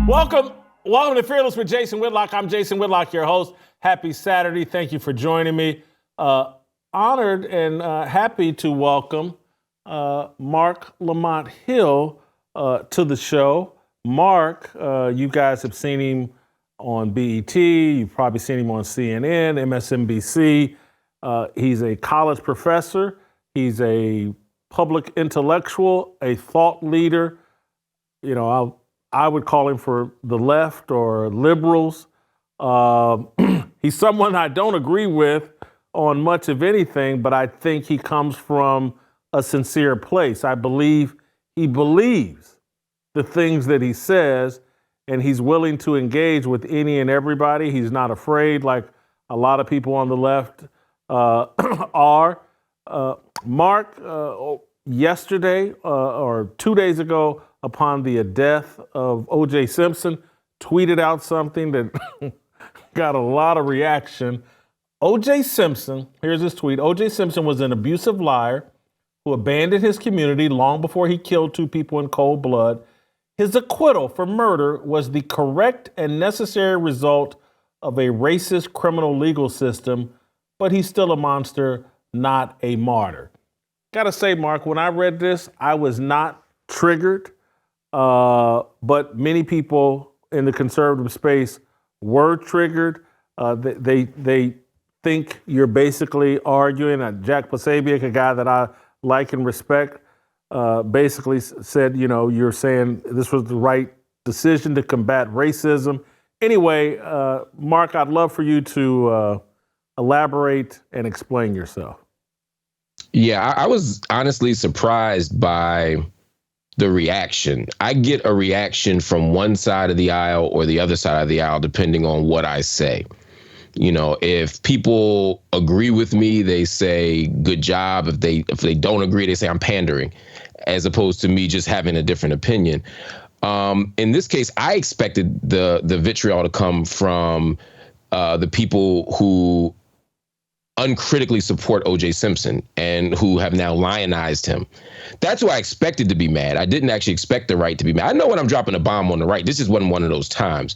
Welcome to Fearless with Jason Whitlock. I'm Jason Whitlock, your host. Happy Saturday. Thank you for joining me. Honored and happy to welcome Marc Lamont Hill to the show. Marc, you guys have seen him on BET. You've probably seen him on CNN, MSNBC. He's a college professor. He's a public intellectual, a thought leader. You know, I would call him for the left or liberals. He's someone I don't agree with on much of anything, but I think he comes from a sincere place. I believe he believes the things that he says, and he's willing to engage with any and everybody. He's not afraid like a lot of people on the left are. Marc, yesterday or 2 days ago, upon the death of O.J. Simpson, tweeted out something that got a lot of reaction. O.J. Simpson, here's his tweet. O.J. Simpson was an abusive liar who abandoned his community long before he killed two people in cold blood. His acquittal for murder was the correct and necessary result of a racist criminal legal system, but he's still a monster, not a martyr. Gotta say, Marc, when I read this, I was not triggered. But many people in the conservative space were triggered. They think you're basically arguing. Jack Posobiec, a guy that I like and respect, basically said, you know, you're saying this was the right decision to combat racism. Anyway, Marc, I'd love for you to elaborate and explain yourself. Yeah, I was honestly surprised by the reaction. I get a reaction from one side of the aisle or the other side of the aisle, depending on what I say. You know, if people agree with me, they say good job. If they don't agree, they say I'm pandering, as opposed to me just having a different opinion. In this case, I expected the vitriol to come from the people who uncritically support O.J. Simpson and who have now lionized him. That's who I expected to be mad. I didn't actually expect the right to be mad. I know when I'm dropping a bomb on the right. This just wasn't one of those times.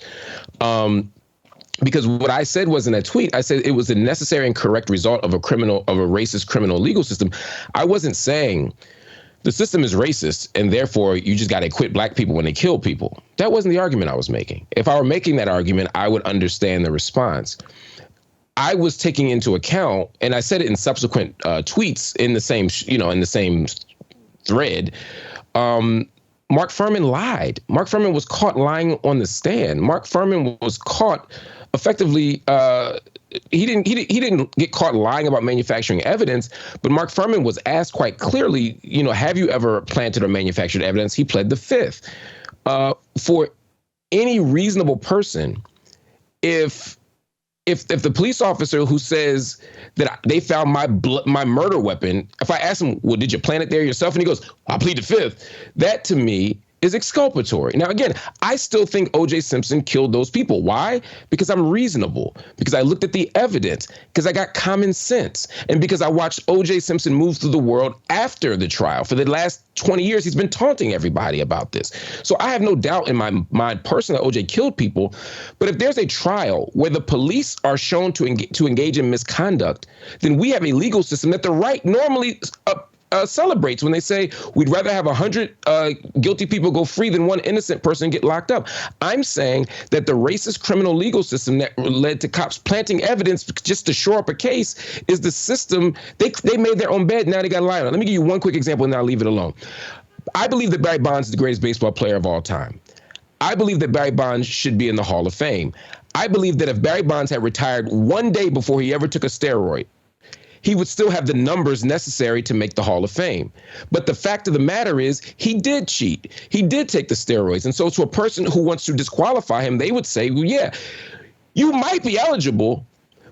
Because what I said was in that tweet, I said it was a necessary and correct result of a racist criminal legal system. I wasn't saying the system is racist and therefore you just got to acquit black people when they kill people. That wasn't the argument I was making. If I were making that argument, I would understand the response. I was taking into account, and I said it in subsequent tweets in the same thread. Mark Fuhrman lied. Mark Fuhrman was caught lying on the stand. Mark Fuhrman was caught effectively. He didn't get caught lying about manufacturing evidence, but Mark Fuhrman was asked quite clearly, you know, have you ever planted or manufactured evidence? He pled the fifth. For any reasonable person, if the police officer who says that they found my murder weapon, if I ask him, well, did you plant it there yourself? And he goes, I plead the fifth. That to me is exculpatory. Now, again, I still think O.J. Simpson killed those people. Why? Because I'm reasonable, because I looked at the evidence, because I got common sense, and because I watched O.J. Simpson move through the world after the trial. For the last 20 years, he's been taunting everybody about this. So I have no doubt in my mind personally that O.J. killed people. But if there's a trial where the police are shown to engage in misconduct, then we have a legal system that the right normally celebrates when they say we'd rather have 100 guilty people go free than one innocent person get locked up. I'm saying that the racist criminal legal system that led to cops planting evidence just to shore up a case is the system. They made their own bed. Now they got to lie on it. Let me give you one quick example and then I'll leave it alone. I believe that Barry Bonds is the greatest baseball player of all time. I believe that Barry Bonds should be in the Hall of Fame. I believe that if Barry Bonds had retired one day before he ever took a steroid, he would still have the numbers necessary to make the Hall of Fame. But the fact of the matter is he did cheat. He did take the steroids. And so to a person who wants to disqualify him, they would say, well, yeah, you might be eligible,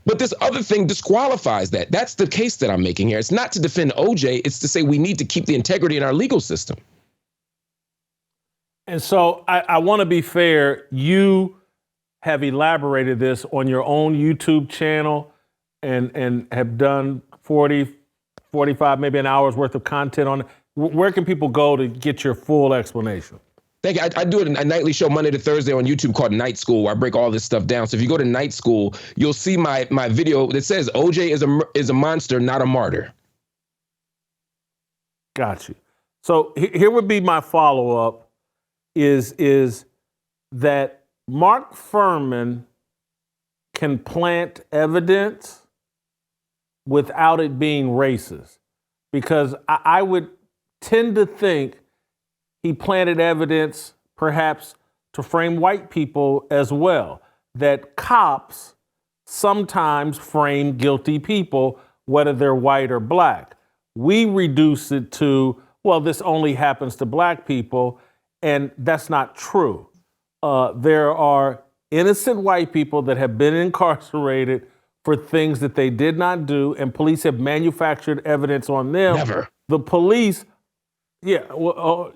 but this other thing disqualifies that. That's the case that I'm making here. It's not to defend OJ. It's to say we need to keep the integrity in our legal system. And so I want to be fair. You have elaborated this on your own YouTube channel and have done 40, 45, maybe an hour's worth of content on it. Where can people go to get your full explanation? Thank you. I do a nightly show Monday to Thursday on YouTube called Night School, where I break all this stuff down. So if you go to Night School, you'll see my video that says OJ is a monster, not a martyr. Got you. So here would be my follow-up is that Mark Fuhrman can plant evidence without it being racist. Because I would tend to think he planted evidence perhaps to frame white people as well, that cops sometimes frame guilty people, whether they're white or black. We reduce it to, well, this only happens to black people, and that's not true. There are innocent white people that have been incarcerated for things that they did not do, and police have manufactured evidence on them. Never. The police, yeah, well,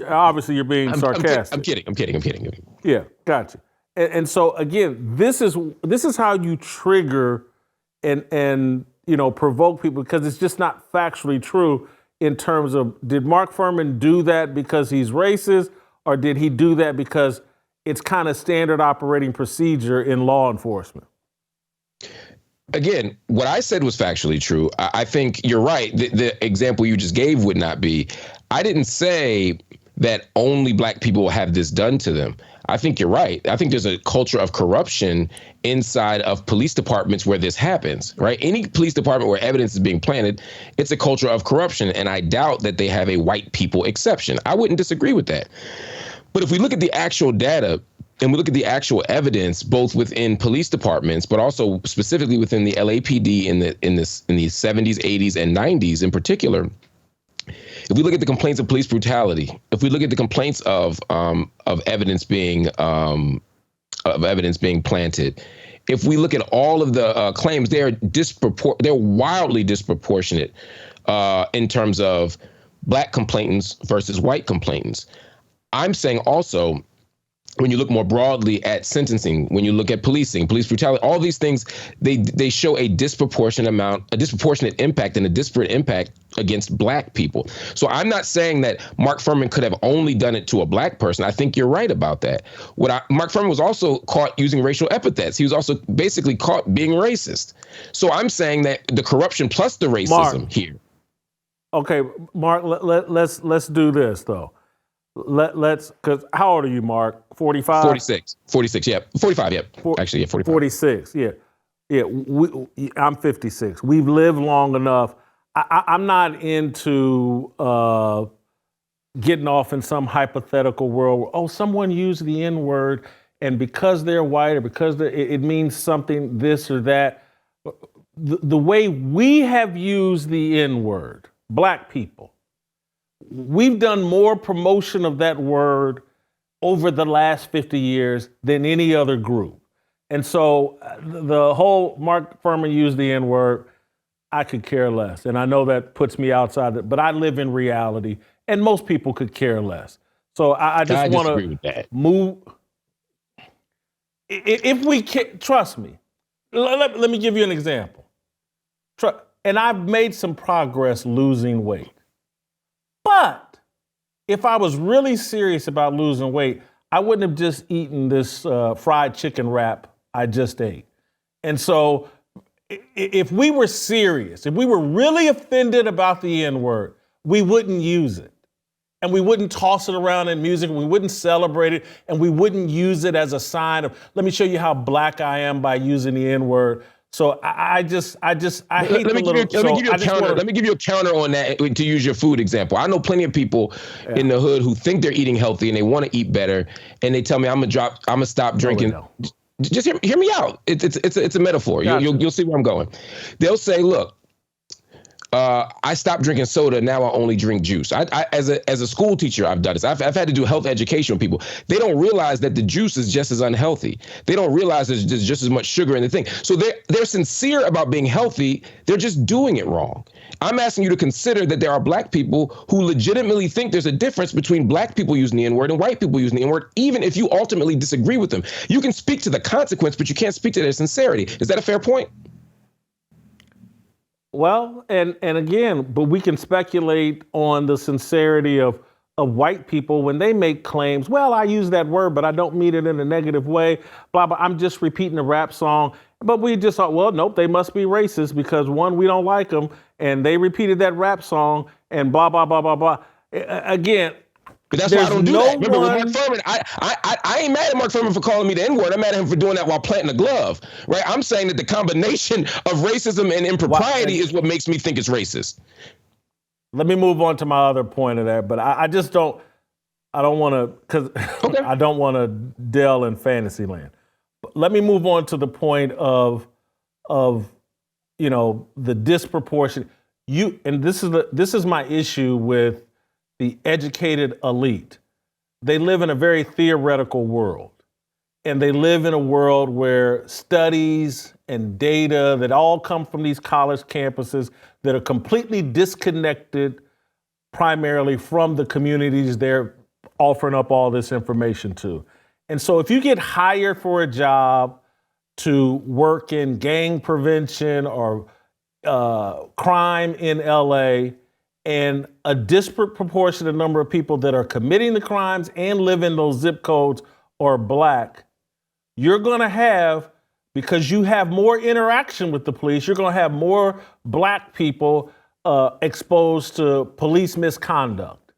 obviously you're being sarcastic. I'm kidding. Yeah, gotcha. And so again, this is how you trigger and provoke people, because it's just not factually true in terms of, did Mark Fuhrman do that because he's racist, or did he do that because it's kind of standard operating procedure in law enforcement? Again, what I said was factually true. I think you're right. The example you just gave would not be. I didn't say that only black people have this done to them. I think you're right. I think there's a culture of corruption inside of police departments where this happens, right? Any police department where evidence is being planted, it's a culture of corruption. And I doubt that they have a white people exception. I wouldn't disagree with that. But if we look at the actual data, and we look at the actual evidence, both within police departments, but also specifically within the LAPD in the 70s, 80s, and 90s in particular, if we look at the complaints of police brutality, if we look at the complaints of evidence being planted, if we look at all of the claims, they're wildly disproportionate in terms of black complainants versus white complainants. I'm saying also, when you look more broadly at sentencing, when you look at policing, police brutality, all these things, they show a disproportionate impact and a disparate impact against black people. So I'm not saying that Mark Fuhrman could have only done it to a black person. I think you're right about that. Mark Fuhrman was also caught using racial epithets. He was also basically caught being racist. So I'm saying that the corruption plus the racism here. Okay, Mark, let's do this though. Because how old are you, Mark? 45? 46, yeah. 45, yeah. Actually, yeah, 45. 46, yeah. Yeah, I'm 56. We've lived long enough. I'm not into getting off in some hypothetical world where, someone used the N-word, and because they're white or because it means something, this or that. The way we have used the N-word, black people, we've done more promotion of that word over the last 50 years than any other group. And so the whole Mark Fuhrman used the N-word, I could care less. And I know that puts me outside it, but I live in reality, and most people could care less. So I just want to move. If we can, trust me, let me give you an example. And I've made some progress losing weight. But if I was really serious about losing weight, I wouldn't have just eaten this fried chicken wrap I just ate. And so if we were serious, if we were really offended about the N-word, we wouldn't use it. And we wouldn't toss it around in music, and we wouldn't celebrate it, and we wouldn't use it as a sign of, let me show you how black I am by using the N-word. So I hate the little. Let me give you a counter on that, to use your food example. I know plenty of people in the hood who think they're eating healthy and they want to eat better, and they tell me I'm gonna stop drinking. Just hear me out. It's a metaphor. Gotcha. You'll see where I'm going. They'll say, look, I stopped drinking soda. Now I only drink juice. As a school teacher, I've done this. I've had to do health education with people. They don't realize that the juice is just as unhealthy. They don't realize there's just as much sugar in the thing. So they're sincere about being healthy. They're just doing it wrong. I'm asking you to consider that there are black people who legitimately think there's a difference between black people using the N-word and white people using the N-word, even if you ultimately disagree with them. You can speak to the consequence, but you can't speak to their sincerity. Is that a fair point? Well, and again, but we can speculate on the sincerity of of white people when they make claims. Well, I use that word, but I don't mean it in a negative way. Blah, blah. I'm just repeating a rap song. But we just thought, well, nope, they must be racist because one, we don't like them, and they repeated that rap song, and blah, blah, blah, blah, blah. Again, but that's why I don't do that. Remember, Mark Furman, I ain't mad at Mark Furman for calling me the N-word. I'm mad at him for doing that while planting a glove, right? I'm saying that the combination of racism and impropriety is what makes me think it's racist. Let me move on to my other point of that, but I just don't, I don't want to, because okay. I don't want to delve in fantasy land. But let me move on to the point of you know, the disproportion. And this is my issue with the educated elite. They live in a very theoretical world. And they live in a world where studies and data that all come from these college campuses that are completely disconnected primarily from the communities they're offering up all this information to. And so if you get hired for a job to work in gang prevention or crime in LA, and a disproportionate number of people that are committing the crimes and live in those zip codes are Black, you're going to have, because you have more interaction with the police, you're going to have more Black people exposed to police misconduct.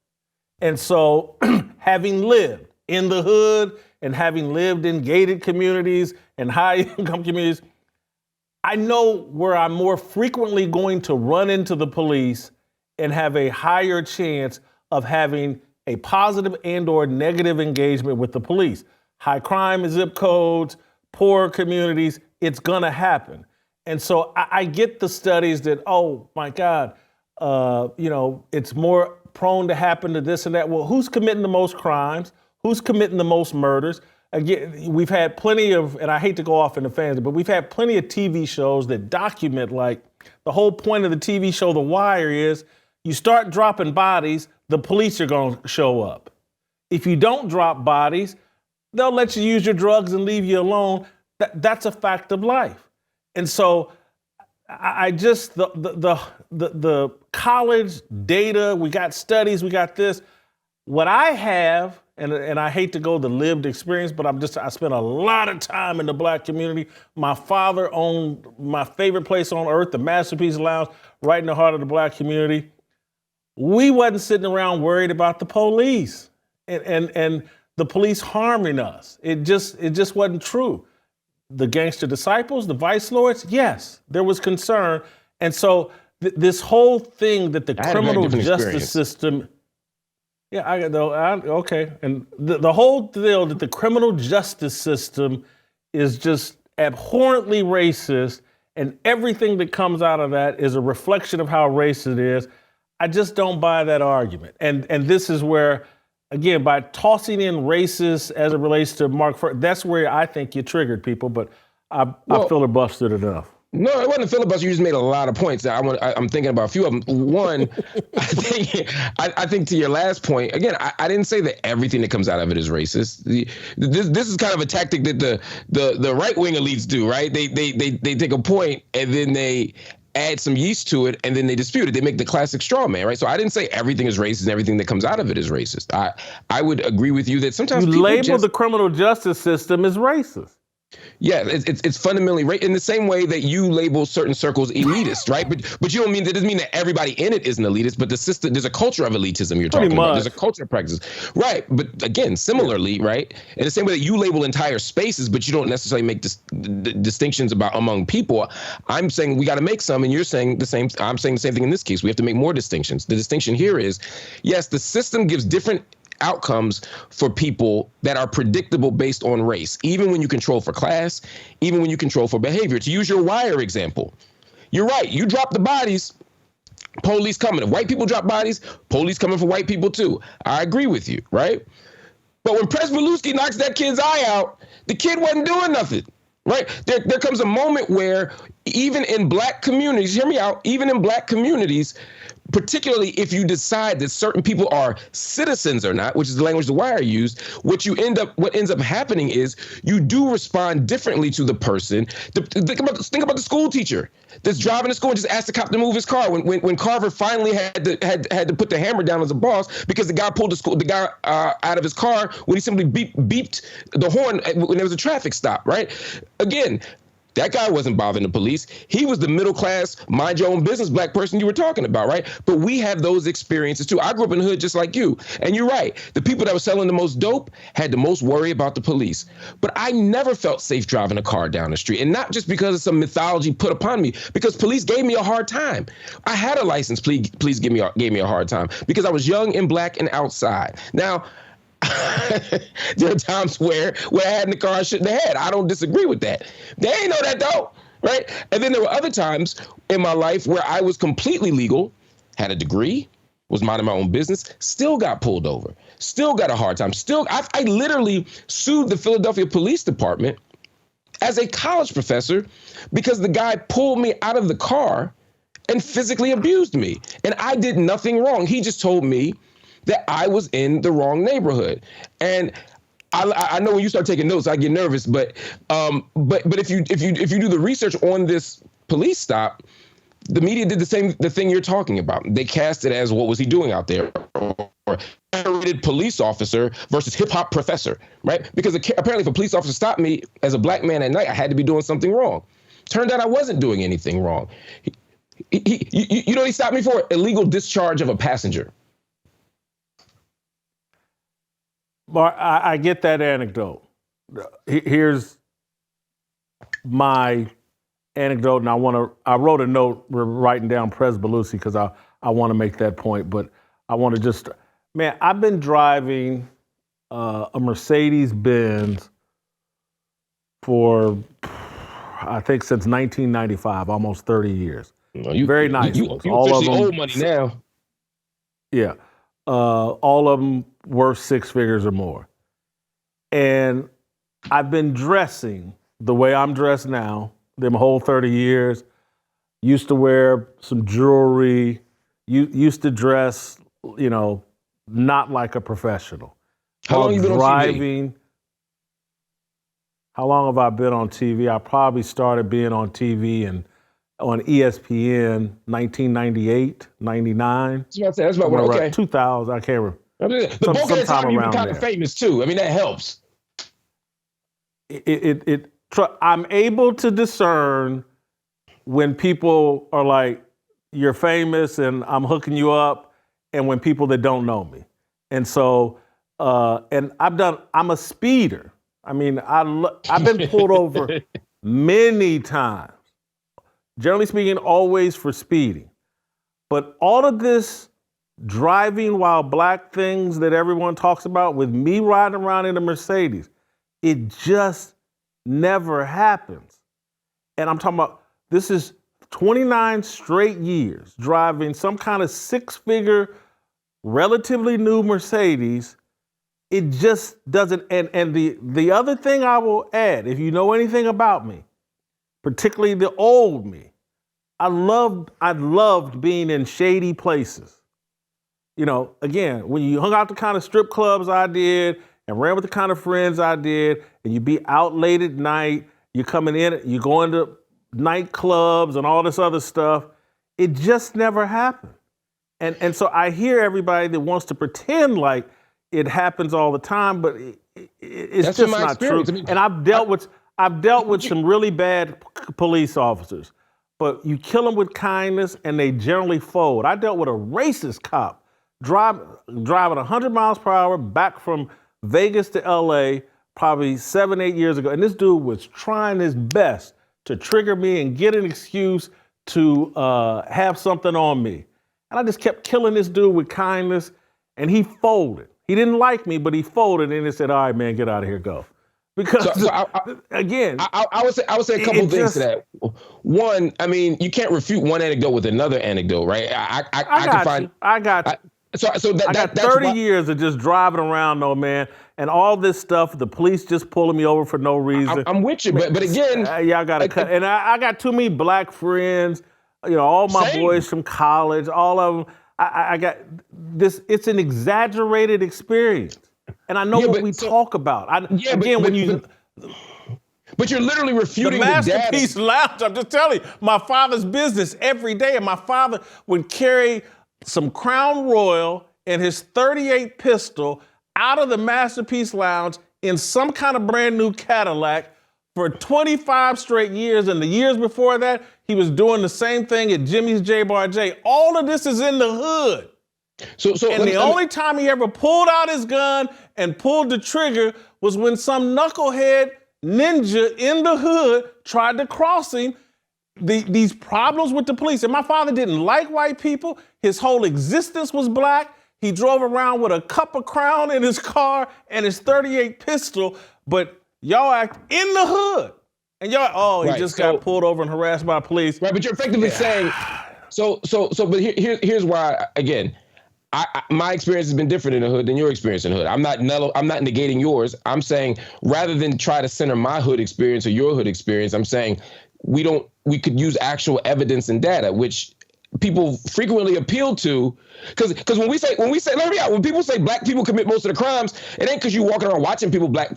And so having lived in the hood and having lived in gated communities and high income communities, I know where I'm more frequently going to run into the police and have a higher chance of having a positive and or negative engagement with the police. High crime zip codes, poor communities, it's gonna happen. And so I get the studies that, oh my God, you know, it's more prone to happen to this and that. Well, who's committing the most crimes? Who's committing the most murders? Again, we've had plenty of, and I hate to go off in the fans, but we've had plenty of TV shows that document, like, the whole point of the TV show The Wire is you start dropping bodies, the police are going to show up. If you don't drop bodies, they'll let you use your drugs and leave you alone. That's a fact of life. And so I just, the college data, we got studies, we got this. What I have, and I hate to go the lived experience, but I spent a lot of time in the Black community. My father owned my favorite place on earth, the Masterpiece Lounge, right in the heart of the Black community. We wasn't sitting around worried about the police and the police harming us. It just wasn't true. The gangster disciples, the vice lords, yes, there was concern. And so this whole thing that the criminal justice system, okay. And the whole deal that the criminal justice system is just abhorrently racist, and everything that comes out of that is a reflection of how racist it is. I just don't buy that argument. And this is where, again, by tossing in racist as it relates to Mark, that's where I think you triggered people, but I filibustered enough. No, it wasn't a filibuster. You just made a lot of points. I'm thinking about a few of them. One, I think to your last point, again, I didn't say that everything that comes out of it is racist. This is kind of a tactic that the right wing elites do, right? They take a point and then they add some yeast to it, and then they dispute it. They make the classic straw man, right? So I didn't say everything is racist and everything that comes out of it is racist. I would agree with you that sometimes you label the criminal justice system as racist. Yeah, it's fundamentally right in the same way that you label certain circles elitist, right? But you don't mean that doesn't mean that everybody in it is an elitist, but the system, there's a culture of elitism you're talking about. There's a culture of practices. Right. But again, similarly, right? In the same way that you label entire spaces, but you don't necessarily make distinctions among people. I'm saying we got to make some, and you're saying the same. I'm saying the same thing in this case. We have to make more distinctions. The distinction here is, yes, the system gives different outcomes for people that are predictable based on race, even when you control for class, even when you control for behavior. To use your Wire example, you're right. You drop the bodies, police coming. If white people drop bodies, police coming for white people too. I agree with you, right? But when Presveluski knocks that kid's eye out, the kid wasn't doing nothing, right? There comes a moment where even in Black communities, hear me out, even in Black communities, particularly if you decide that certain people are citizens or not, which is the language The Wire used, what ends up happening is you do respond differently to the person. Think about the school teacher that's driving to school and just asked the cop to move his car when Carver finally had to put the hammer down as a boss because the guy pulled the guy out of his car when he simply beeped the horn when there was a traffic stop, right? Again, that guy wasn't bothering the police. He was the middle class, mind your own business black person you were talking about, right? But we have those experiences too. I grew up in the hood just like you. And you're right. The people that were selling the most dope had the most worry about the police. But I never felt safe driving a car down the street. And not just because of some mythology put upon me, because police gave me a hard time. I had a license, please gave me a hard time because I was young and black and outside. Now, there are times where I had in the car I shouldn't have had. I don't disagree with that. They ain't know that though, right? And then there were other times in my life where I was completely legal, had a degree, was minding my own business, still got pulled over, still got a hard time. I literally sued the Philadelphia Police Department as a college professor because the guy pulled me out of the car and physically abused me. And I did nothing wrong. He just told me that I was in the wrong neighborhood. And I know when you start taking notes, I get nervous, but if you do the research on this police stop, the media did the thing you're talking about. They cast it as, what was he doing out there? Or decorated police officer versus hip hop professor, right? Because apparently if a police officer stopped me as a black man at night, I had to be doing something wrong. Turned out I wasn't doing anything wrong. You know what he stopped me for? Illegal discharge of a passenger. Mark, I get that anecdote. Here's my anecdote, and I wrote a note, we're writing down Pres Belusi because I want to make that point, but I want to I've been driving a Mercedes-Benz for, I think, since 1995, almost 30 years. Very nice. You all of them old money now. Yeah. All of them worth six figures or more. And I've been dressing the way I'm dressed now, them whole 30 years. Used to wear some jewelry, used to dress, not like a professional. How long have you been on TV? How long have I been on TV? I probably started being on TV on ESPN 1998, 99. That's about what, okay. 2000, I can't remember. The bulk of the time you've been kind of famous too. I mean, that helps. I'm able to discern when people are like, you're famous and I'm hooking you up, and when people that don't know me. And so, and I'm a speeder. I mean, I've been pulled over many times. Generally speaking, always for speeding. But all of this driving while black things that everyone talks about, with me riding around in a Mercedes, it just never happens. And I'm talking about, this is 29 straight years driving some kind of six-figure, relatively new Mercedes. It just doesn't, and the other thing I will add, if you know anything about me, particularly the old me, I loved being in shady places. Again, when you hung out the kind of strip clubs I did and ran with the kind of friends I did, and you be out late at night, you're coming in, you go into nightclubs and all this other stuff, it just never happened. And so I hear everybody that wants to pretend like it happens all the time, but it's just not true. I mean, and I've dealt with some really bad police officers, but you kill them with kindness and they generally fold. I dealt with a racist cop driving 100 miles per hour back from Vegas to LA probably 7-8 years ago. And this dude was trying his best to trigger me and get an excuse to have something on me. And I just kept killing this dude with kindness, and he folded. He didn't like me, but he folded, and he said, "All right, man, get out of here, go." Because again, I would say a couple things to that. One, I mean, you can't refute one anecdote with another anecdote, right? I got you. I got 30 years of just driving around, though, man, and all this stuff. The police just pulling me over for no reason. I'm with you, but again, y'all got to cut. And I got too many black friends. All my boys from college, all of them. I got this. It's an exaggerated experience, and I know what we talk about. But you're literally refuting the the data. Masterpiece Lounge. I'm just telling you, my father's business every day, and my father would carry some Crown Royal and his .38 pistol out of the Masterpiece Lounge in some kind of brand new Cadillac for 25 straight years. And the years before that, he was doing the same thing at Jimmy's J-Bar J. All of this is in the hood. And the only time he ever pulled out his gun and pulled the trigger was when some knucklehead ninja in the hood tried to cross him. These problems with the police. And my father didn't like white people. His whole existence was black. He drove around with a cup of Crown in his car and his .38 pistol. But y'all act in the hood. And y'all, he got pulled over and harassed by police. Right, but you're effectively saying, but here's why, again, my experience has been different in the hood than your experience in the hood. I'm not negating yours. I'm saying rather than try to center my hood experience or your hood experience, I'm saying we could use actual evidence and data, which people frequently appeal to. Because when people say black people commit most of the crimes, it ain't because you walking around watching black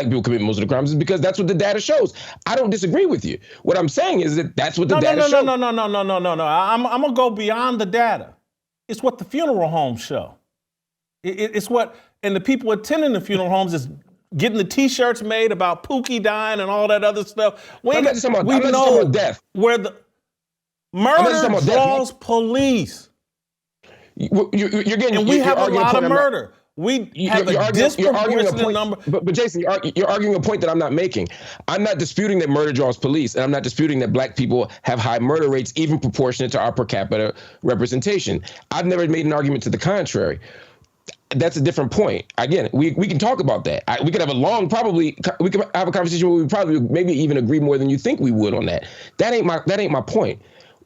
people commit most of the crimes. It's because that's what the data shows. I don't disagree with you. What I'm saying is that's what the data shows. No. I'm gonna go beyond the data. It's what the funeral homes show. It's what, and the people attending the funeral homes is getting the T-shirts made about Pookie dying and all that other stuff. I'm not talking about death. Where the murder draws police. You're getting, and we have a lot of murder. We have a disproportionate number. But Jason, you're arguing a point that I'm not making. I'm not disputing that murder draws police, and I'm not disputing that black people have high murder rates, even proportionate to our per capita representation. I've never made an argument to the contrary. That's a different point. Again, we can talk about that. We could have we could have a conversation where we probably maybe even agree more than you think we would on that. That ain't my point.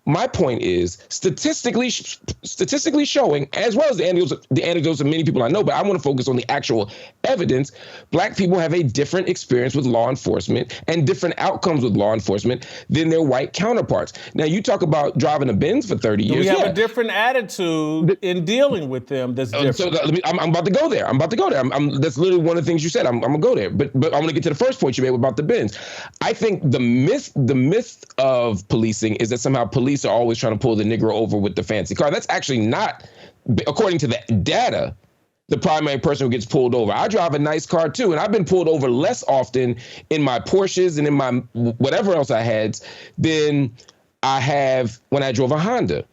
My point is statistically showing, as well as the anecdotes of many people I know, but I want to focus on the actual evidence. Black people have a different experience with law enforcement and different outcomes with law enforcement than their white counterparts. Now, you talk about driving a Benz for 30 years. We have a different attitude in dealing with them that's different. So I'm about to go there. That's literally one of the things you said. I'm going to go there. But I'm going to get to the first point you made about the Benz. I think the myth of policing is that somehow police are always trying to pull the Negro over with the fancy car. That's actually not, according to the data, the primary person who gets pulled over. I drive a nice car too, and I've been pulled over less often in my Porsches and in my whatever else I had than I have when I drove a Honda.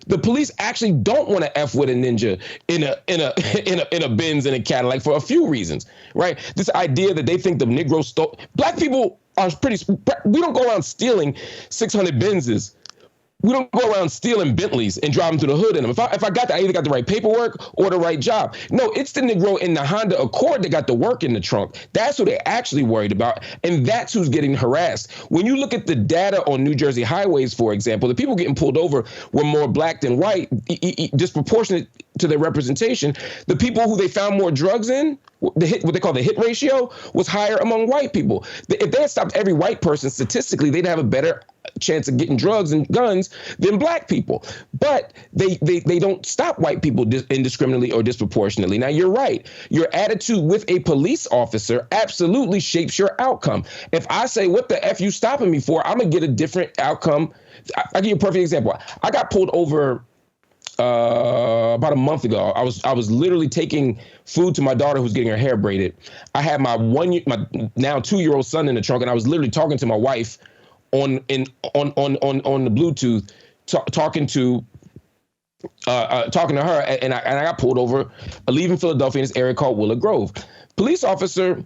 The police actually don't want to F with a ninja in a Benz and a Cadillac for a few reasons, right? This idea that they think the Negro stole. Black people are we don't go around stealing 600 Benzes. We don't go around stealing Bentleys and driving through the hood in them. If I got that, I either got the right paperwork or the right job. No, it's the Negro in the Honda Accord that got the work in the trunk. That's who they're actually worried about, and that's who's getting harassed. When you look at the data on New Jersey highways, for example, the people getting pulled over were more black than white, disproportionate to their representation. The people who they found more drugs in, what they call the hit ratio, was higher among white people. If they had stopped every white person, statistically, they'd have a better chance of getting drugs and guns than black people. But they don't stop white people indiscriminately or disproportionately. Now, you're right. Your attitude with a police officer absolutely shapes your outcome. If I say, what the F you stopping me for, I'm going to get a different outcome. I'll give you a perfect example. I got pulled over about a month ago. I was literally taking food to my daughter who's getting her hair braided. I had my now 2-year-old son in the trunk, and I was literally talking to my wife on the Bluetooth, talking to her, and I got pulled over, leaving Philadelphia in this area called Willow Grove. Police officer,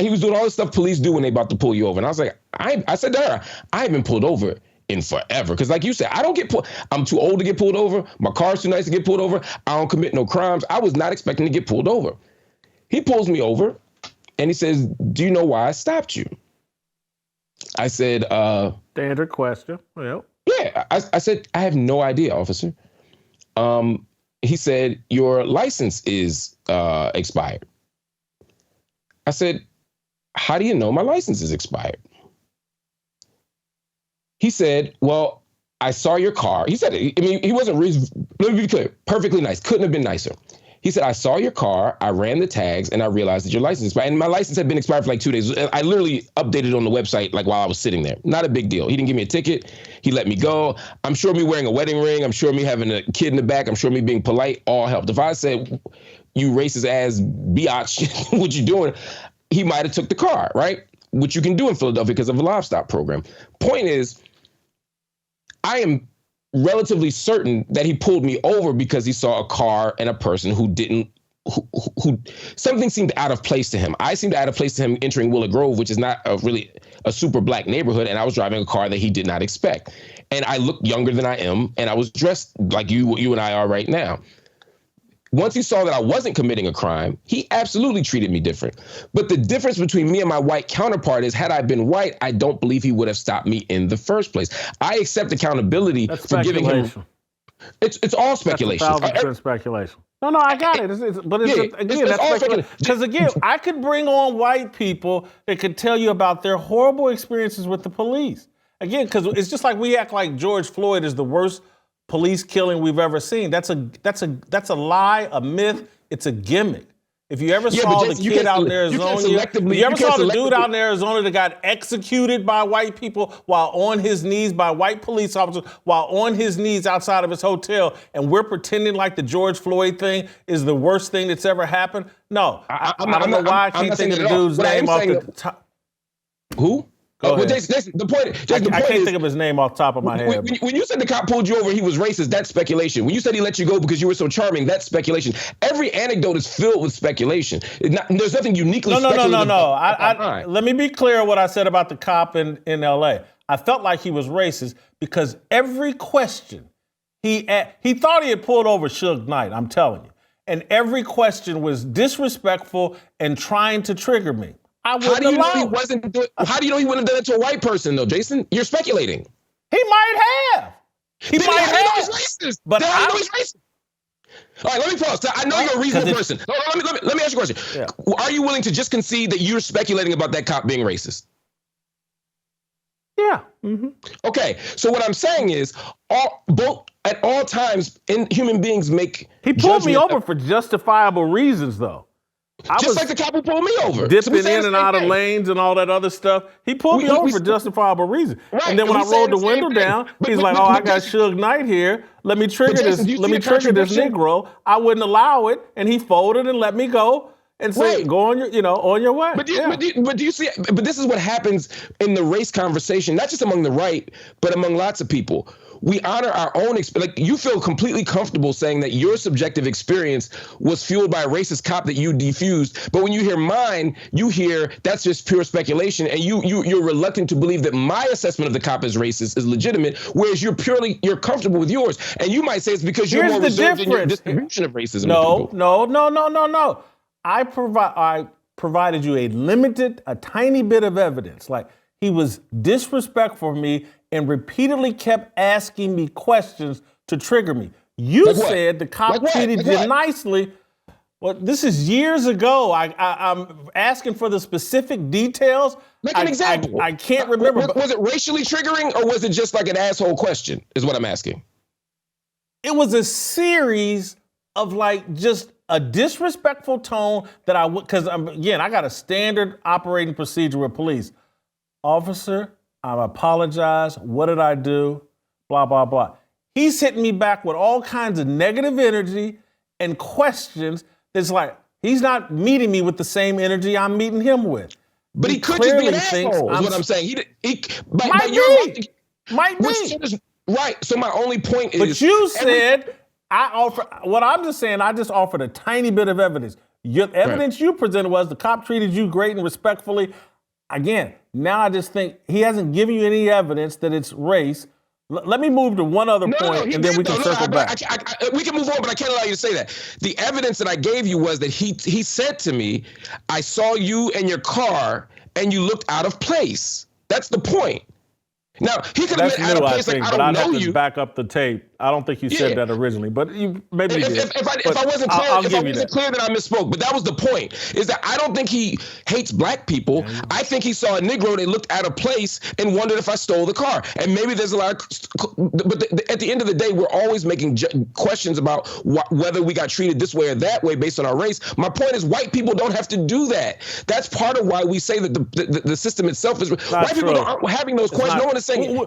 he was doing all the stuff police do when they about to pull you over, and I was like, I said to her, I haven't been pulled over in forever, because like you said, I don't get pulled. I'm too old to get pulled over. My car's too nice to get pulled over. I don't commit no crimes. I was not expecting to get pulled over. He pulls me over, and he says, "Do you know why I stopped you?" I said, standard question. Well, yeah. I said, I have no idea, officer. He said, your license is expired. I said, how do you know my license is expired? He said, well, I saw your car. He said, I mean, he wasn't, let me be clear, perfectly nice. Couldn't have been nicer. He said, I saw your car, I ran the tags, and I realized that your license expired. And my license had been expired for like 2 days. I literally updated on the website like while I was sitting there. Not a big deal. He didn't give me a ticket. He let me go. I'm sure me wearing a wedding ring, I'm sure me having a kid in the back, I'm sure me being polite, all helped. If I said, you racist ass biatch, what you doing? He might have took the car, right? Which you can do in Philadelphia because of a livestock program. Point is, I am relatively certain that he pulled me over because he saw a car and a person who something seemed out of place to him. I seemed out of place to him entering Willow Grove, which is not really a super black neighborhood, and I was driving a car that he did not expect. And I looked younger than I am, and I was dressed like you and I are right now. Once he saw that I wasn't committing a crime, he absolutely treated me different. But the difference between me and my white counterpart is, had I been white, I don't believe he would have stopped me in the first place. I accept accountability for giving him. It's all speculation. That's 1,000% speculation. No, I got it. But that's speculation. Because again, I could bring on white people that could tell you about their horrible experiences with the police. Again, because it's just like we act like George Floyd is the worst police killing we've ever seen. That's a lie, a myth. It's a gimmick. If you ever saw the kid out in Arizona, you ever saw the dude out in Arizona that got executed by white people while on his knees, by white police officers, while on his knees outside of his hotel, and we're pretending like the George Floyd thing is the worst thing that's ever happened? No, I don't know why I can't think of the dude's name off the top. Who? Jason, the point I can't think of his name off the top of my head. When you said the cop pulled you over, he was racist, that's speculation. When you said he let you go because you were so charming, that's speculation. Every anecdote is filled with speculation. There's nothing uniquely speculative. No. Let me be clear what I said about the cop in L.A. I felt like he was racist because every question he thought he had pulled over Suge Knight, I'm telling you. And every question was disrespectful and trying to trigger me. How do you know he wouldn't have done it to a white person, though, Jason? You're speculating. He might have. He might have. He's racist. But I know he's racist. All right, let me pause. I know you're a reasonable person. Let me ask you a question. Yeah. Are you willing to just concede that you're speculating about that cop being racist? Yeah. Mm-hmm. Okay. So what I'm saying is, at all times, human beings make. He pulled me over for justifiable reasons, though. Just like the cop who pulled me over. Dipping in and out of lanes and all that other stuff. He pulled me over for justifiable reasons. Right, and then when I rolled the window down, he's like, I got Suge Knight here. Let me trigger this Negro. I wouldn't allow it. And he folded and let me go and said, go on your way. But do you see, but this is what happens in the race conversation, not just among the right, but among lots of people. We honor our own experience. Like, you feel completely comfortable saying that your subjective experience was fueled by a racist cop that you defused. But when you hear mine, you hear that's just pure speculation. And you're reluctant to believe that my assessment of the cop as racist is legitimate, whereas you're comfortable with yours. And you might say it's because you're more reserved in your distribution of racism. No. I provided you a tiny bit of evidence. Like, he was disrespectful for me and repeatedly kept asking me questions to trigger me. You said the cop treated you nicely. Well, this is years ago. I'm asking for the specific details. Make an example. I can't remember. Was it racially triggering, or was it just like an asshole question, is what I'm asking? It was a series of just a disrespectful tone that because I got a standard operating procedure with police. Officer, I apologize. What did I do? Blah, blah, blah. He's hitting me back with all kinds of negative energy and questions. It's like he's not meeting me with the same energy I'm meeting him with. But he could just be an asshole, is what I'm saying. Might be. Right. So my only point is. But you said I just offered a tiny bit of evidence. Your evidence you presented was the cop treated you great and respectfully. Again, now I just think he hasn't given you any evidence that it's race. Let me move to one other point, and then we can circle back. We can move on, but I can't allow you to say that. The evidence that I gave you was that he said to me, I saw you and your car, and you looked out of place. That's the point. Now, he could have been out of place, I don't know you. Back up the tape. I don't think you said that originally, but you maybe did. If I wasn't clear, then I misspoke. But that was the point, is that I don't think he hates black people. Yeah. I think he saw a Negro that looked out of place and wondered if I stole the car. And maybe there's a lot of, but at the end of the day, we're always making questions about whether we got treated this way or that way based on our race. My point is, white people don't have to do that. That's part of why we say that the system itself is. White people aren't having those questions. No one is saying.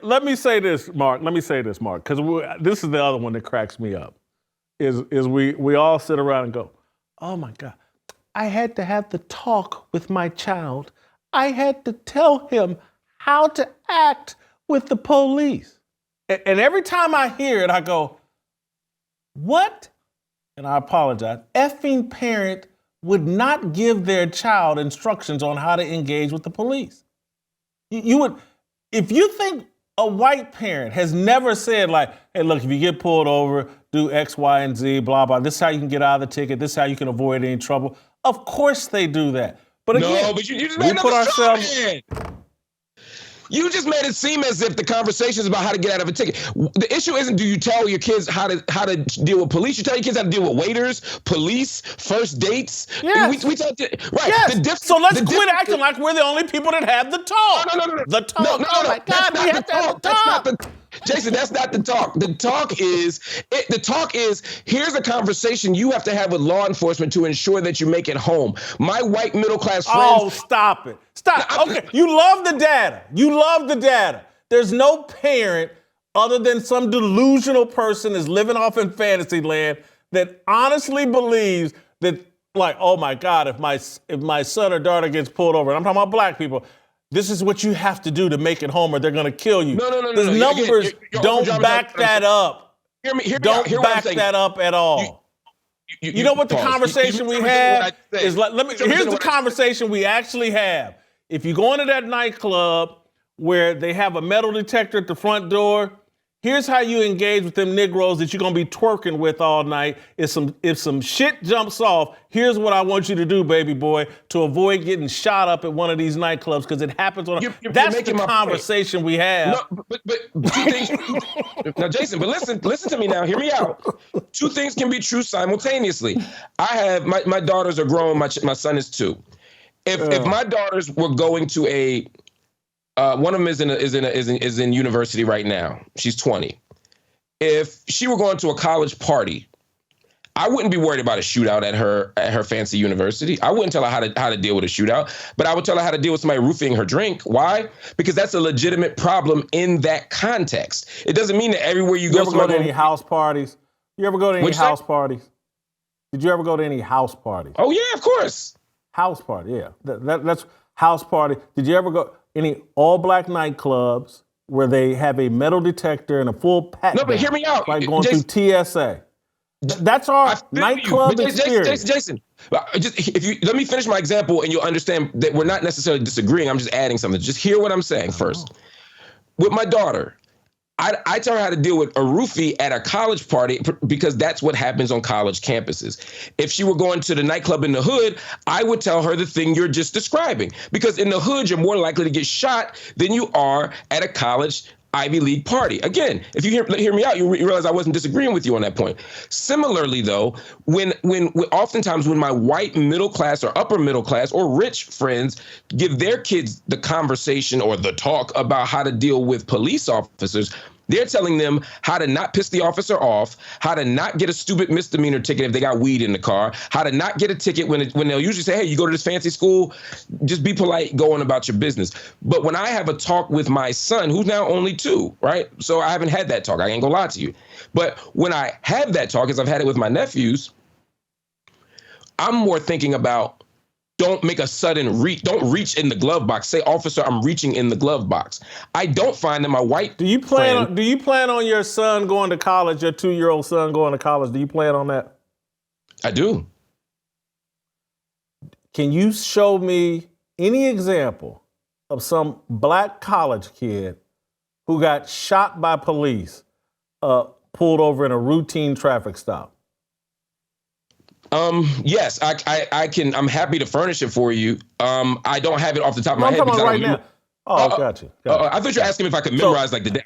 Let me say this, Mark. Let me say this, Mark, because this is the other one that cracks me up. Is we all sit around and go, oh my God, I had to have the talk with my child. I had to tell him how to act with the police. And every time I hear it, I go, what? And I apologize. Effing parent would not give their child instructions on how to engage with the police. You would, if you think a white parent has never said like, hey, look, if you get pulled over, do X, Y, and Z, blah, blah. This is how you can get out of the ticket. This is how you can avoid any trouble. Of course they do that. But again, but you just made put ourselves. You just made it seem as if the conversation is about how to get out of a ticket. The issue isn't do you tell your kids how to deal with police. You tell your kids how to deal with waiters, police, first dates. Yes. We tell right. Yes. So let's quit acting like we're the only people that have the talk. No. The talk. Oh my God, we have to have the talk. Jason, that's not the talk. The talk is here's a conversation you have to have with law enforcement to ensure that you make it home. My white middle class friends. Oh, stop it. Stop. Okay, you love the data. There's no parent other than some delusional person is living off in fantasy land that honestly believes that, like, oh my God, if my son or daughter gets pulled over, and I'm talking about black people, this is what you have to do to make it home or they're going to kill you. No. The numbers don't back that up. Don't back that up at all. You know what the conversation we have is like, here's the conversation we actually have. If you go into that nightclub where they have a metal detector at the front door, here's how you engage with them Negroes that you're going to be twerking with all night. If some shit jumps off, here's what I want you to do, baby boy, to avoid getting shot up at one of these nightclubs, because it happens on that's the conversation we have. No, but two things. Now, Jason, but listen to me now. Hear me out. Two things can be true simultaneously. I have my daughters are grown. My son is 2. If my daughters were going to a one of them is in university right now. She's 20. If she were going to a college party, I wouldn't be worried about a shootout at her fancy university. I wouldn't tell her how to deal with a shootout, but I would tell her how to deal with somebody roofing her drink. Why? Because that's a legitimate problem in that context. It doesn't mean that everywhere you go. You ever go to any house parties? You ever go to any house parties? Did you ever go to any house parties? Oh yeah, of course. House party, yeah. That's house party. Did you ever go any all-black nightclubs where they have a metal detector and a full pat? No, but hear me out. Like going through TSA. That's our nightclub experience. Jason, let me finish my example and you'll understand that we're not necessarily disagreeing. I'm just adding something. Just hear what I'm saying first. With my daughter, I tell her how to deal with a roofie at a college party because that's what happens on college campuses. If she were going to the nightclub in the hood, I would tell her the thing you're just describing. Because in the hood, you're more likely to get shot than you are at a college Ivy League party. Again, if you hear me out, you realize I wasn't disagreeing with you on that point. Similarly, though, when oftentimes when my white middle class or upper middle class or rich friends give their kids the conversation or the talk about how to deal with police officers, they're telling them how to not piss the officer off, how to not get a stupid misdemeanor ticket if they got weed in the car, how to not get a ticket when they'll usually say, hey, you go to this fancy school, just be polite, go on about your business. But when I have a talk with my son, who's now only 2, right? So I haven't had that talk. I ain't gonna lie to you. But when I have that talk, as I've had it with my nephews, I'm more thinking about don't make a sudden reach. Don't reach in the glove box. Say, officer, I'm reaching in the glove box. I don't find that my white Do you plan on your son going to college, your 2-year-old son going to college? Do you plan on that? I do. Can you show me any example of some black college kid who got shot by police, pulled over in a routine traffic stop? Yes, I can. I'm happy to furnish it for you. I don't have it off the top of my head. I'm talking about right now. Oh, gotcha. I thought you were asking if I could memorize like the day.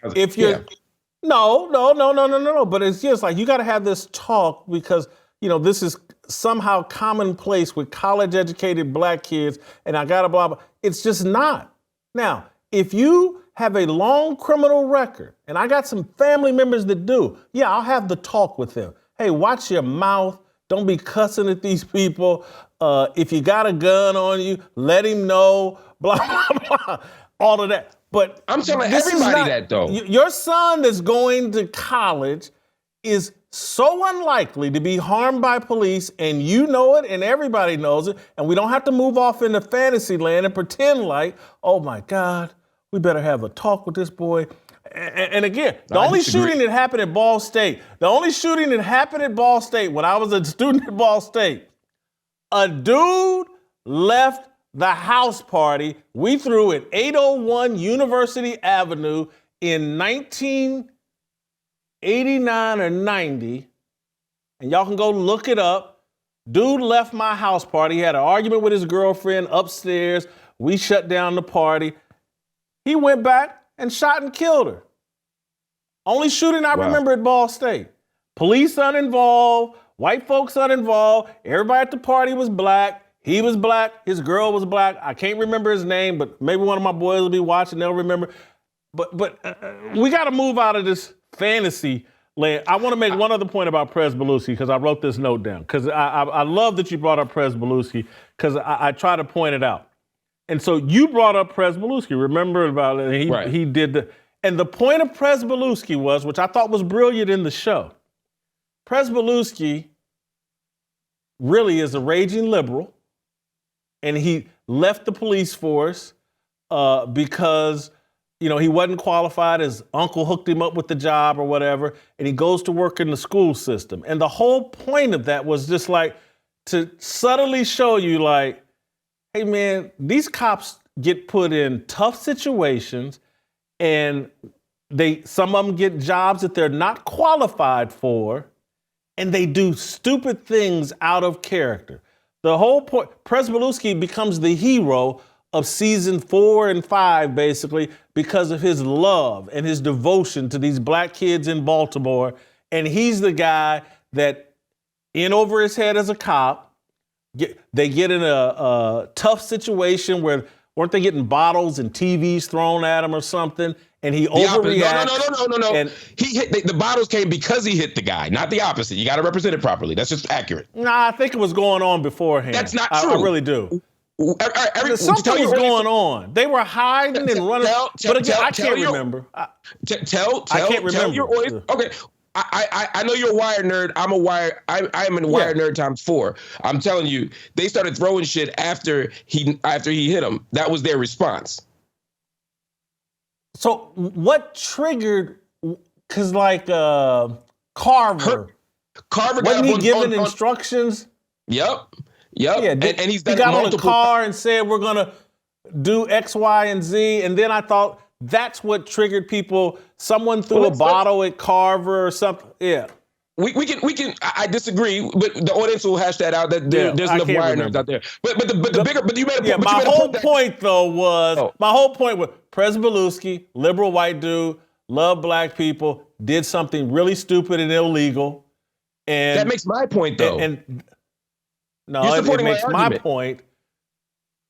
No. But it's just like you got to have this talk because, this is somehow commonplace with college educated black kids and I got to blah, blah. It's just not. Now, if you have a long criminal record, and I got some family members that do, yeah, I'll have the talk with them. Hey, watch your mouth. Don't be cussing at these people. If you got a gun on you, let him know, blah, blah, blah, all of that. But I'm telling everybody that, though. Your son that's going to college is so unlikely to be harmed by police, and you know it, and everybody knows it, and we don't have to move off into fantasy land and pretend like, oh my God, we better have a talk with this boy. And again, the only shooting that happened at Ball State when I was a student at Ball State, a dude left the house party we threw at 801 University Avenue in 1989 or 90, and y'all can go look it up. Dude left my house party. He had an argument with his girlfriend upstairs. We shut down the party. He went back and shot and killed her. Only shooting I remember at Ball State. Police uninvolved, white folks uninvolved, everybody at the party was black. He was black, his girl was black. I can't remember his name, but maybe one of my boys will be watching, they'll remember. But we got to move out of this fantasy land. I want to make one other point about Prez Beluski because I wrote this note down because I love that you brought up Prez Beluski because I try to point it out. And so you brought up Prez Beluski. Remember about it? He did and the point of Prez Beluski was, which I thought was brilliant in the show, Prez Beluski really is a raging liberal, and he left the police force because he wasn't qualified. His uncle hooked him up with the job or whatever, and he goes to work in the school system. And the whole point of that was just like to subtly show you like, hey man, these cops get put in tough situations and some of them get jobs that they're not qualified for and they do stupid things out of character. The whole point, Prez Beluski becomes the hero of season 4 and 5, basically, because of his love and his devotion to these black kids in Baltimore. And he's the guy that, in over his head as a cop, they get in a tough situation where, weren't they getting bottles and TVs thrown at him or something? And he overreacts. No. And he hit the bottles came because he hit the guy, not the opposite. You got to represent it properly. That's just accurate. Nah, I think it was going on beforehand. That's not true. I really do. Something was going on. They were hiding and running. But again, I can't remember. I can't remember. Okay. I know you're a Wire nerd. I'm a Wire. I am a Wire nerd times 4. I'm telling you, they started throwing shit after he hit him. That was their response. So what triggered? Because like Carver wasn't he given instructions? Yep. Yeah, and he's done he got on a car and said we're gonna do X, Y, and Z, and then I thought that's what triggered people. Someone threw a bottle at Carver or something. Yeah. We can. I disagree, but the audience will hash that out. That there's enough Wire nerds out there. But you made a point. Yeah, my whole point was Prez Beluski, liberal white dude, loved black people, did something really stupid and illegal, and that makes my point though. No, it makes my point.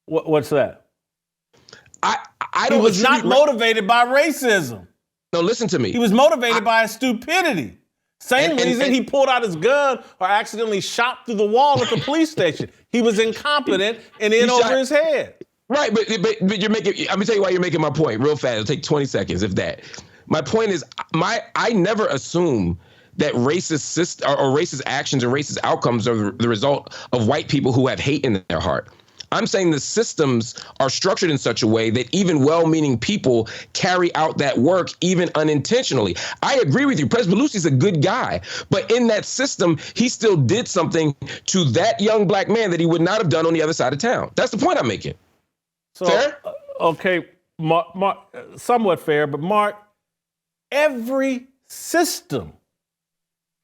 What's that? I don't. He was not motivated by racism. No, listen to me. He was motivated by stupidity. Same reason he pulled out his gun or accidentally shot through the wall at the police station. He was incompetent and in over his head. Right, but you're making. I'm gonna tell you why you're making my point real fast. It'll take 20 seconds, if that. My point is, I never assume that racist or racist actions or racist outcomes are the result of white people who have hate in their heart. I'm saying the systems are structured in such a way that even well-meaning people carry out that work even unintentionally. I agree with you. Prez Beluski's a good guy, but in that system, he still did something to that young black man that he would not have done on the other side of town. That's the point I'm making. So, fair? Okay, Mark, somewhat fair, but Mark, every system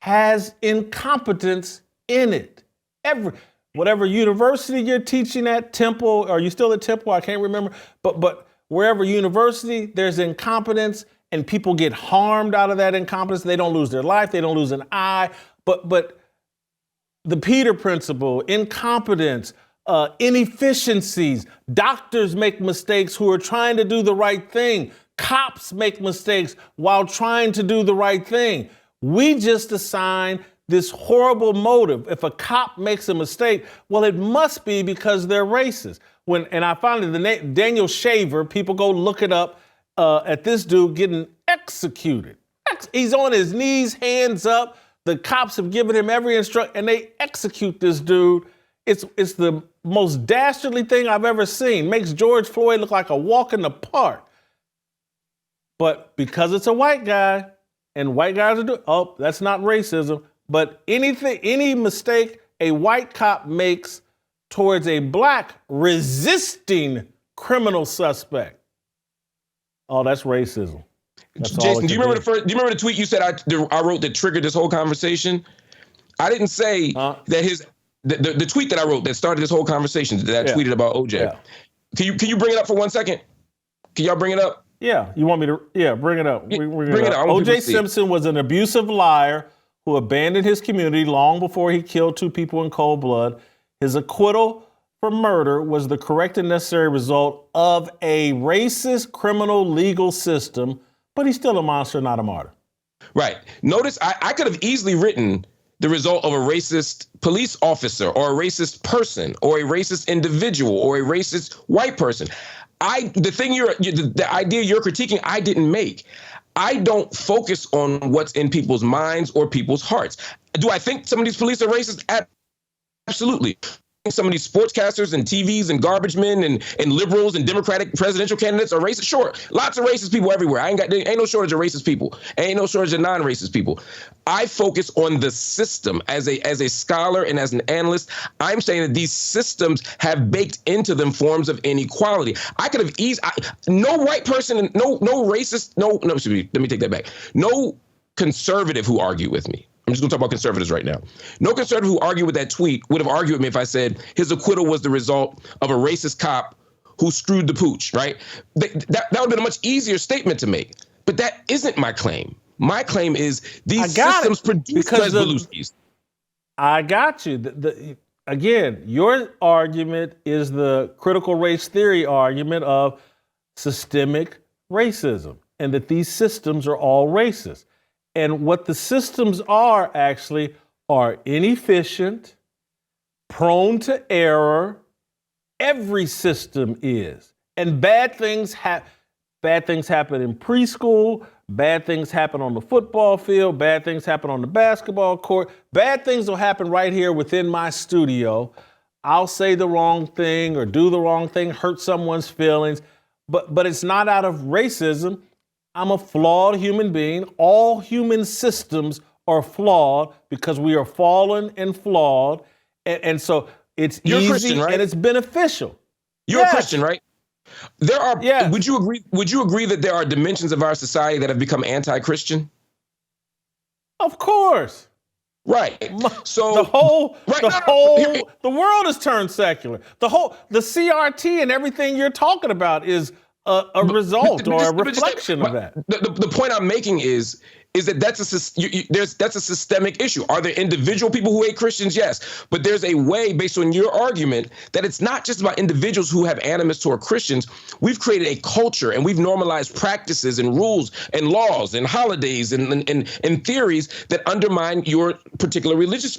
has incompetence in it. Whatever university you're teaching at, Temple, are you still at Temple? I can't remember. But wherever university, there's incompetence. and people get harmed out of that incompetence. They don't lose their life. They don't lose an eye. But the Peter principle, incompetence, inefficiencies, doctors make mistakes who are trying to do the right thing. Cops make mistakes while trying to do the right thing. We just assign this horrible motive. If a cop makes a mistake, well, it must be because they're racist. And I found the name Daniel Shaver, people go look it up, at this dude getting executed. He's on his knees, hands up. The cops have given him every instruction, and they execute this dude. It's the most dastardly thing I've ever seen. Makes George Floyd look like a walk in the park. But because it's a white guy, and white guys are doing, that's not racism. But any mistake a white cop makes towards a black resisting criminal suspect, that's racism. That's Jason, do you remember the tweet you said I wrote that triggered this whole conversation? I didn't say that the tweet that I wrote that started this whole conversation that I tweeted about OJ. Yeah. Can you bring it up for 1 second? Can y'all bring it up? Yeah, you want me to? Yeah, bring it up. Bring it up. OJ Simpson was an abusive liar who abandoned his community long before he killed 2 people in cold blood. His acquittal for murder was the correct and necessary result of a racist criminal legal system, but he's still a monster, not a martyr. Right. Notice I could have easily written the result of a racist police officer or a racist person or a racist individual or a racist white person. The idea you're critiquing, I didn't make. I don't focus on what's in people's minds or people's hearts. Do I think some of these police are racist? Absolutely. Some of these sportscasters and TVs and garbage men and liberals and Democratic presidential candidates are racist. Sure, lots of racist people everywhere. Ain't no shortage of racist people. Ain't no shortage of non-racist people. I focus on the system as a scholar and as an analyst. I'm saying that these systems have baked into them forms of inequality. I could have no white person, no racist, excuse me, let me take that back. No conservative who argue with me. I'm just going to talk about conservatives right now. No conservative who argued with that tweet would have argued with me if I said his acquittal was the result of a racist cop who screwed the pooch, right? That would have been a much easier statement to make. But that isn't my claim. My claim is these systems produce Beluskis. I got you. Again, your argument is the critical race theory argument of systemic racism and that these systems are all racist. And what the systems are actually are inefficient, prone to error. Every system is. And bad things happen in preschool, bad things happen on the football field, bad things happen on the basketball court. Bad things will happen right here within my studio. I'll say the wrong thing or do the wrong thing, hurt someone's feelings, but it's not out of racism. I'm a flawed human being. All human systems are flawed because we are fallen and flawed. And so it's You're easy a Christian, right? And it's beneficial. You're a Christian, right? There are. Yes. Would you agree that there are dimensions of our society that have become anti-Christian? Of course. Right. So the world has turned secular. The CRT and everything you're talking about is a result or a reflection of that. The point I'm making is that that's a systemic issue. Are there individual people who hate Christians? Yes. But there's a way, based on your argument, that it's not just about individuals who have animus toward Christians. We've created a culture and we've normalized practices and rules and laws and holidays and theories that undermine your particular religious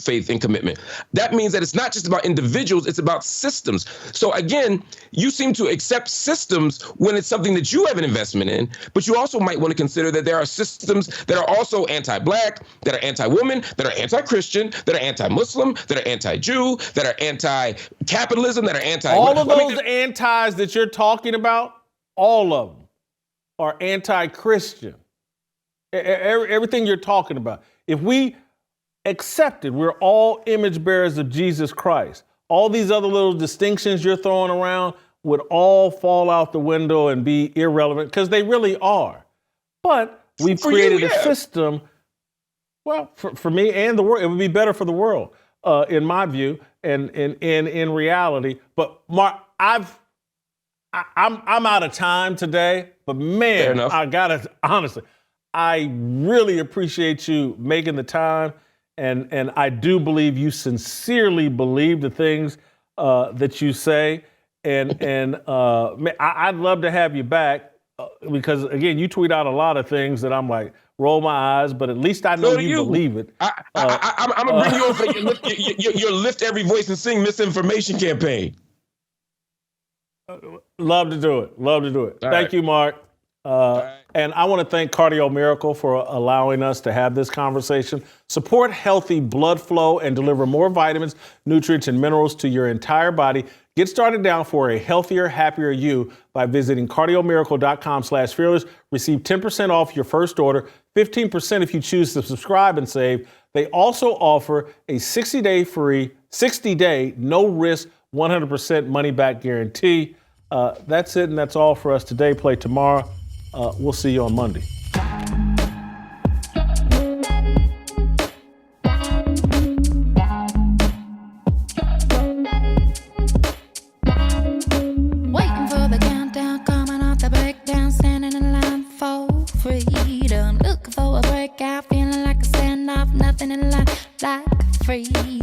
faith and commitment. That means that it's not just about individuals, it's about systems. So again, you seem to accept systems when it's something that you have an investment in, but you also might want to consider that there are systems that are also anti-black, that are anti-woman, that are anti-Christian, that are anti-Muslim, that are anti-Jew, that are anti-capitalism, that are anti- All of those antis that you're talking about, all of them are anti-Christian. Everything you're talking about. If we accepted we're all image bearers of Jesus Christ, all these other little distinctions you're throwing around would all fall out the window and be irrelevant because they really are. But we've created a system, well, for me and the world, it would be better for the world, in my view, and in reality. But Mark, I'm out of time today, but Fair man, enough. I gotta honestly, I really appreciate you making the time, and I do believe you sincerely believe the things that you say, and man, I'd love to have you back because again, you tweet out a lot of things that I'm like roll my eyes, but at least I know So do you you. believe it. I'm gonna bring you on for your lift every voice and sing misinformation campaign. Love to do it. Love to do it. All Thank right. you, Mark. Right. And I want to thank Cardio Miracle for allowing us to have this conversation. Support healthy blood flow and deliver more vitamins, nutrients, and minerals to your entire body. Get started now for a healthier, happier you by visiting cardiomiracle.com/fearless. Receive 10% off your first order, 15% if you choose to subscribe and save. They also offer a 60-day, no risk, 100% money back guarantee. That's it, and that's all for us today. Play tomorrow. We'll see you on Monday. Waiting for the countdown, coming off the breakdown, standing in line for freedom. Looking for a breakout, feeling like a standoff, nothing in life like freedom.